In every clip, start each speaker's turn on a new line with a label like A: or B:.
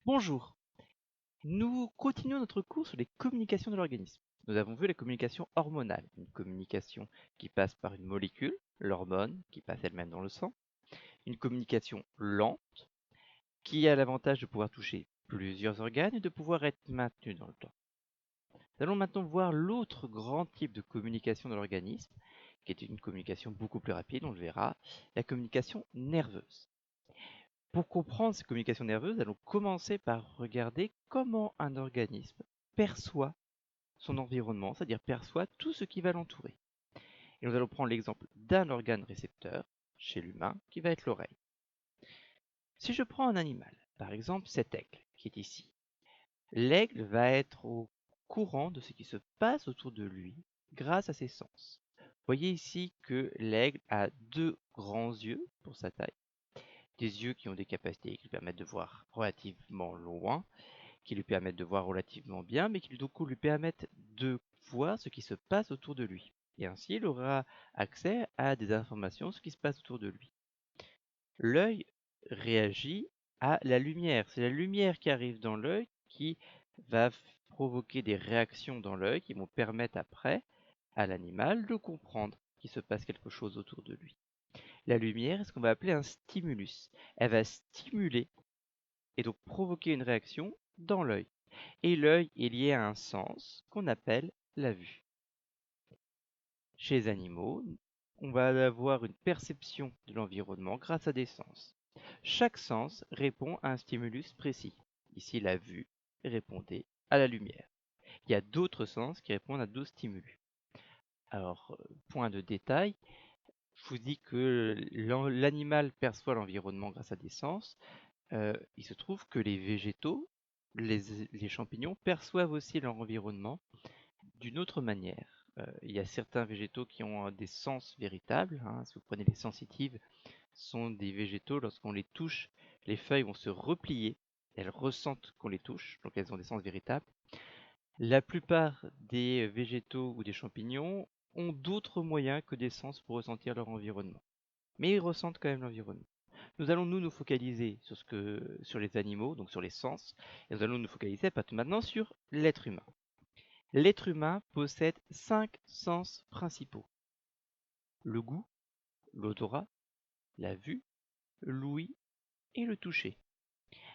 A: Bonjour, nous continuons notre cours sur les communications de l'organisme. Nous avons vu la communication hormonale, une communication qui passe par une molécule, l'hormone, qui passe elle-même dans le sang, une communication lente, qui a l'avantage de pouvoir toucher plusieurs organes et de pouvoir être maintenue dans le temps. Nous allons maintenant voir l'autre grand type de communication de l'organisme, qui est une communication beaucoup plus rapide, on le verra, la communication nerveuse. Pour comprendre ces communications nerveuses, allons commencer par regarder comment un organisme perçoit son environnement, c'est-à-dire perçoit tout ce qui va l'entourer. Et nous allons prendre l'exemple d'un organe récepteur chez l'humain qui va être l'oreille. Si je prends un animal, par exemple cet aigle qui est ici, l'aigle va être au courant de ce qui se passe autour de lui grâce à ses sens. Voyez ici que l'aigle a deux grands yeux pour sa taille, des yeux qui ont des capacités qui lui permettent de voir relativement loin, qui lui permettent de voir relativement bien, mais qui du coup lui permettent de voir ce qui se passe autour de lui. Et ainsi, il aura accès à des informations sur ce qui se passe autour de lui. L'œil réagit à la lumière. C'est la lumière qui arrive dans l'œil qui va provoquer des réactions dans l'œil qui vont permettre après à l'animal de comprendre qu'il se passe quelque chose autour de lui. La lumière est ce qu'on va appeler un stimulus. Elle va stimuler et donc provoquer une réaction dans l'œil. Et l'œil est lié à un sens qu'on appelle la vue. Chez les animaux, on va avoir une perception de l'environnement grâce à des sens. Chaque sens répond à un stimulus précis. Ici, la vue répondait à la lumière. Il y a d'autres sens qui répondent à d'autres stimulus. Alors, point de détail, je vous dis que l'animal perçoit l'environnement grâce à des sens. Il se trouve que les végétaux, les champignons, perçoivent aussi leur environnement d'une autre manière. Il y a certains végétaux qui ont des sens véritables. Si vous prenez les sensitives, sont des végétaux, lorsqu'on les touche, les feuilles vont se replier. Elles ressentent qu'on les touche, donc elles ont des sens véritables. La plupart des végétaux ou des champignons ont d'autres moyens que des sens pour ressentir leur environnement. Mais ils ressentent quand même l'environnement. Nous allons nous focaliser sur les animaux, donc sur les sens, et nous allons nous focaliser maintenant sur l'être humain. L'être humain possède 5 sens principaux: le goût, l'odorat, la vue, l'ouïe et le toucher.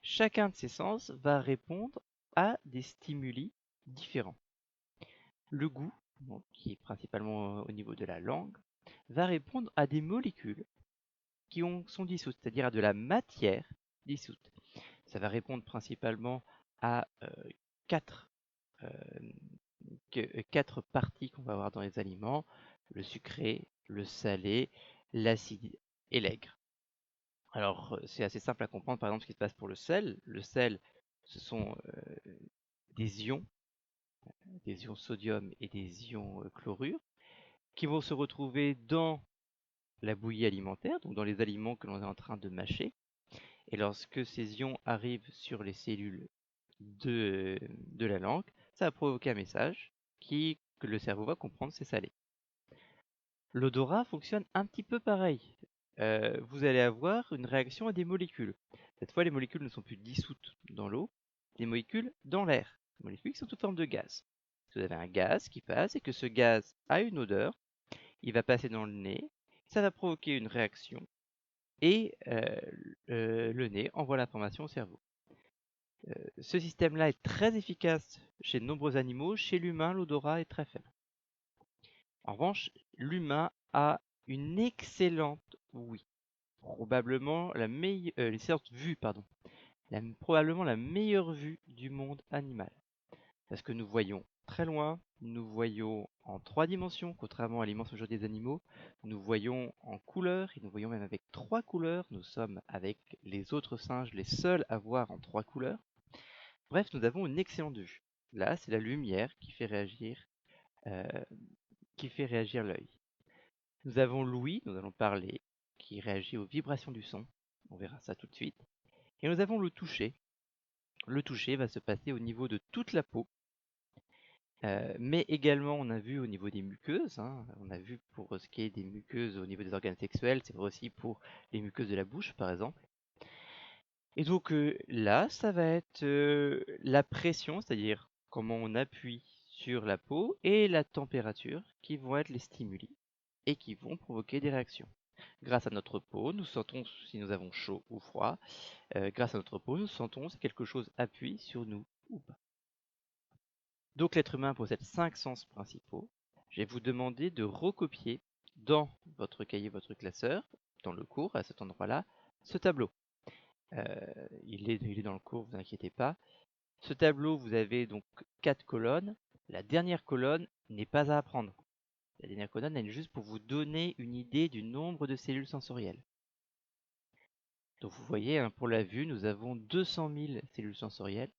A: Chacun de ces sens va répondre à des stimuli différents. Le goût, qui est principalement au niveau de la langue, va répondre à des molécules qui sont dissoutes, c'est-à-dire à de la matière dissoute. Ça va répondre principalement à quatre parties qu'on va avoir dans les aliments: le sucré, le salé, l'acide et l'aigre. Alors, c'est assez simple à comprendre, par exemple, ce qui se passe pour le sel. Le sel, ce sont des ions sodium et des ions chlorure, qui vont se retrouver dans la bouillie alimentaire, donc dans les aliments que l'on est en train de mâcher. Et lorsque ces ions arrivent sur les cellules de la langue, ça va provoquer un message que le cerveau va comprendre, c'est salé. L'odorat fonctionne un petit peu pareil. Vous allez avoir une réaction à des molécules. Cette fois, les molécules ne sont plus dissoutes dans l'eau, des molécules dans l'air. Des molécules qui sont sous forme de gaz. Si vous avez un gaz qui passe et que ce gaz a une odeur, il va passer dans le nez, ça va provoquer une réaction et le nez envoie l'information au cerveau. Ce système-là est très efficace chez de nombreux animaux. Chez l'humain, l'odorat est très faible. En revanche, l'humain a une excellente ouïe. Probablement la probablement la meilleure vue du monde animal. Parce que nous voyons très loin, nous voyons en 3 dimensions, contrairement à l'immense majorité des animaux. Nous voyons en couleurs, et nous voyons même avec 3 couleurs. Nous sommes, avec les autres singes, les seuls à voir en 3 couleurs. Bref, nous avons une excellente vue. Là, c'est la lumière qui fait réagir l'œil. Nous avons l'ouïe, nous allons parler, qui réagit aux vibrations du son. On verra ça tout de suite. Et nous avons le toucher. Le toucher va se passer au niveau de toute la peau, mais également on a vu au niveau des muqueuses. On a vu pour ce qui est des muqueuses au niveau des organes sexuels, c'est vrai aussi pour les muqueuses de la bouche par exemple. Et donc là, ça va être la pression, c'est-à-dire comment on appuie sur la peau, et la température qui vont être les stimuli et qui vont provoquer des réactions. Grâce à notre peau, nous sentons si nous avons chaud ou froid. Grâce à notre peau, nous sentons si quelque chose appuie sur nous ou pas. Donc l'être humain possède 5 sens principaux. Je vais vous demander de recopier dans votre cahier, votre classeur, dans le cours, à cet endroit-là, ce tableau. Il est dans le cours, vous inquiétez pas. Ce tableau, vous avez donc 4 colonnes. La dernière colonne n'est pas à apprendre. La dernière colonne, elle est juste pour vous donner une idée du nombre de cellules sensorielles. Donc vous voyez, hein, pour la vue, nous avons 200 000 cellules sensorielles,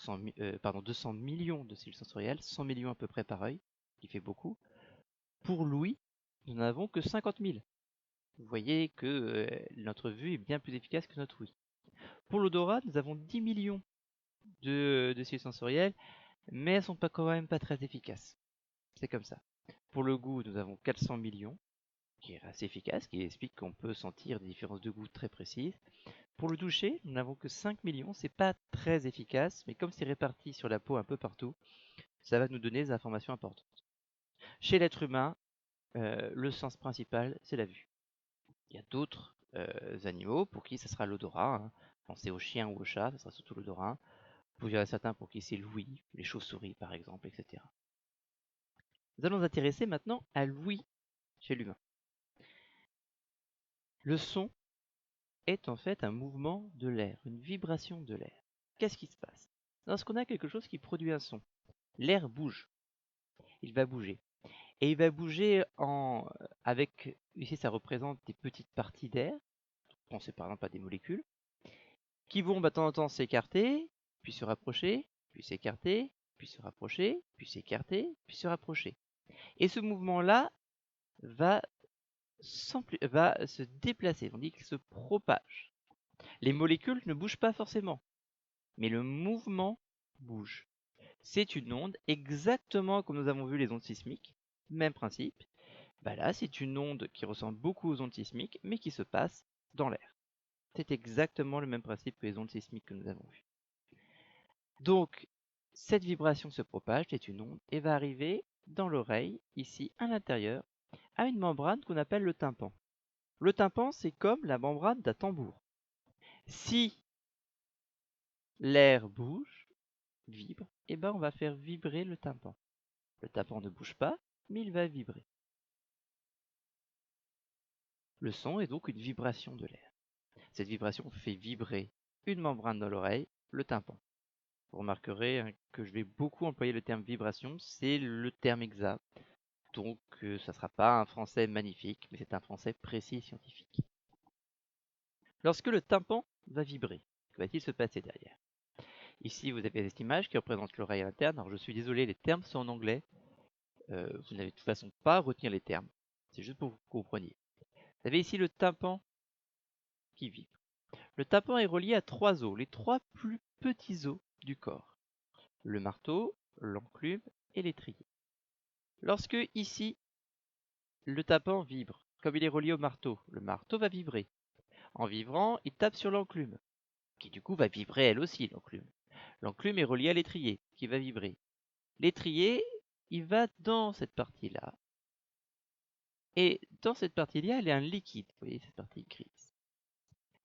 A: 200 millions de cellules sensorielles, 100 millions à peu près par œil, qui fait beaucoup. Pour l'ouïe, nous n'avons que 50 000. Vous voyez que notre vue est bien plus efficace que notre ouïe. Pour l'odorat, nous avons 10 millions de cellules sensorielles, mais elles sont quand même pas très efficaces. C'est comme ça. Pour le goût, nous avons 400 millions, qui est assez efficace, qui explique qu'on peut sentir des différences de goût très précises. Pour le toucher, nous n'avons que 5 millions, c'est pas très efficace, mais comme c'est réparti sur la peau un peu partout, ça va nous donner des informations importantes. Chez l'être humain, le sens principal, c'est la vue. Il y a d'autres animaux pour qui ça sera l'odorat. Hein. Pensez aux chiens ou aux chats, ça sera surtout l'odorat. Il y en a certains pour qui c'est l'ouïe, les chauves-souris par exemple, etc. Nous allons nous intéresser maintenant à l'ouïe chez l'humain. Le son est en fait un mouvement de l'air, une vibration de l'air. Qu'est-ce qui se passe? Lorsqu'on a quelque chose qui produit un son, l'air bouge. Il va bouger. Et il va bouger avec, ici ça représente des petites parties d'air, pensez par exemple à des molécules, qui vont de temps en temps s'écarter, puis se rapprocher, puis s'écarter, puis se rapprocher, puis s'écarter, puis se rapprocher. Et ce mouvement-là va se déplacer, on dit qu'il se propage. Les molécules ne bougent pas forcément, mais le mouvement bouge. C'est une onde, exactement comme nous avons vu les ondes sismiques, même principe. Bah là, c'est une onde qui ressemble beaucoup aux ondes sismiques, mais qui se passe dans l'air. C'est exactement le même principe que les ondes sismiques que nous avons vues. Donc, cette vibration se propage, c'est une onde, et va arriver dans l'oreille, ici à l'intérieur, à une membrane qu'on appelle le tympan. Le tympan, c'est comme la membrane d'un tambour. Si l'air bouge, vibre, et ben on va faire vibrer le tympan. Le tympan ne bouge pas, mais il va vibrer. Le son est donc une vibration de l'air. Cette vibration fait vibrer une membrane dans l'oreille, le tympan. Vous remarquerez hein, que je vais beaucoup employer le terme vibration, c'est le terme exact. Donc ça ne sera pas un français magnifique, mais c'est un français précis et scientifique. Lorsque le tympan va vibrer, que va-t-il se passer derrière? Ici, vous avez cette image qui représente l'oreille interne. Alors je suis désolé, les termes sont en anglais. Vous n'avez de toute façon pas à retenir les termes. C'est juste pour que vous compreniez. Vous avez ici le tympan qui vibre. Le tympan est relié à 3 os, les 3 plus petits os du corps. Le marteau, l'enclume et l'étrier. Lorsque ici, le tympan vibre, comme il est relié au marteau, le marteau va vibrer. En vibrant, il tape sur l'enclume, qui du coup va vibrer elle aussi, l'enclume. L'enclume est reliée à l'étrier, qui va vibrer. L'étrier, il va dans cette partie-là. Et dans cette partie-là, il y a un liquide. Vous voyez cette partie grise.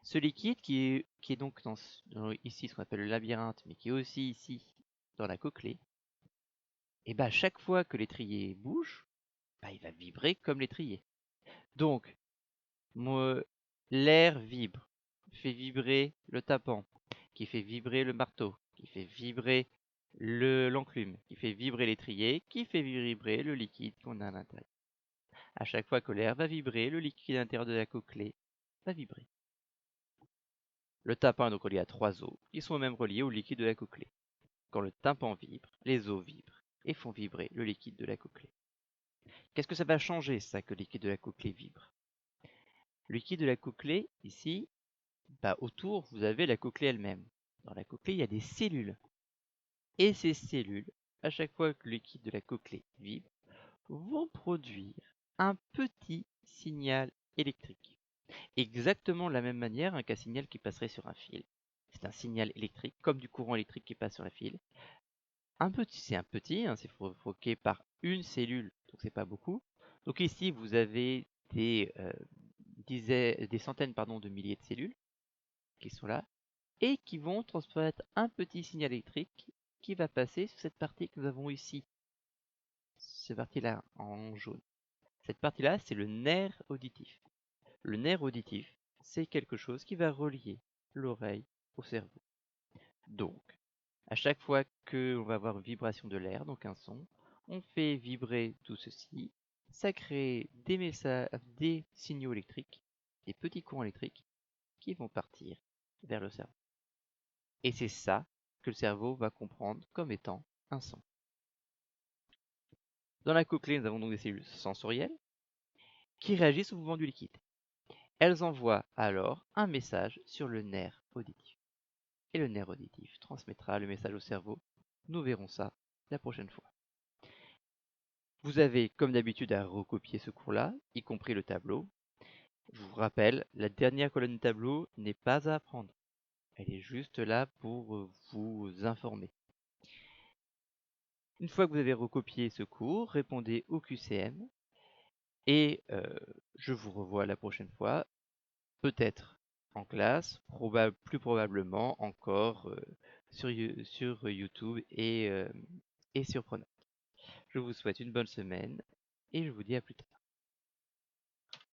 A: Ce liquide qui est donc ici ce qu'on appelle le labyrinthe, mais qui est aussi ici dans la cochlée, et bah chaque fois que l'étrier bouge, bah, il va vibrer comme l'étrier. Donc, l'air vibre, fait vibrer le tympan, qui fait vibrer le marteau, qui fait vibrer l'enclume, qui fait vibrer l'étrier, qui fait vibrer le liquide qu'on a à l'intérieur. À chaque fois que l'air va vibrer, le liquide à l'intérieur de la cochlée va vibrer. Le tympan est donc relié à 3 os, qui sont même reliés au liquide de la cochlée. Quand le tympan vibre, les os vibrent et font vibrer le liquide de la cochlée. Qu'est-ce que ça va changer, ça, que le liquide de la cochlée vibre? Le liquide de la cochlée, ici, bah, autour, vous avez la cochlée elle-même. Dans la cochlée, il y a des cellules. Et ces cellules, à chaque fois que le liquide de la cochlée vibre, vont produire un petit signal électrique. Exactement de la même manière qu'un signal qui passerait sur un fil. C'est un signal électrique, comme du courant électrique qui passe sur la file. C'est un petit, hein, c'est provoqué par une cellule, donc c'est pas beaucoup. Donc ici, vous avez des centaines de milliers de cellules qui sont là et qui vont transmettre un petit signal électrique qui va passer sur cette partie que nous avons ici. Cette partie-là en jaune. Cette partie-là, c'est le nerf auditif. Le nerf auditif, c'est quelque chose qui va relier l'oreille au cerveau. Donc, à chaque fois qu'on va avoir une vibration de l'air, donc un son, on fait vibrer tout ceci. Ça crée des signaux électriques, des petits courants électriques qui vont partir vers le cerveau. Et c'est ça que le cerveau va comprendre comme étant un son. Dans la cochlée, nous avons donc des cellules sensorielles qui réagissent au mouvement du liquide. Elles envoient alors un message sur le nerf auditif. Et le nerf auditif transmettra le message au cerveau. Nous verrons ça la prochaine fois. Vous avez, comme d'habitude, à recopier ce cours-là, y compris le tableau. Je vous rappelle, la dernière colonne du tableau n'est pas à apprendre. Elle est juste là pour vous informer. Une fois que vous avez recopié ce cours, répondez au QCM et je vous revois la prochaine fois, peut-être en classe, plus probablement encore sur YouTube et sur Pronote. Je vous souhaite une bonne semaine et je vous dis à plus tard.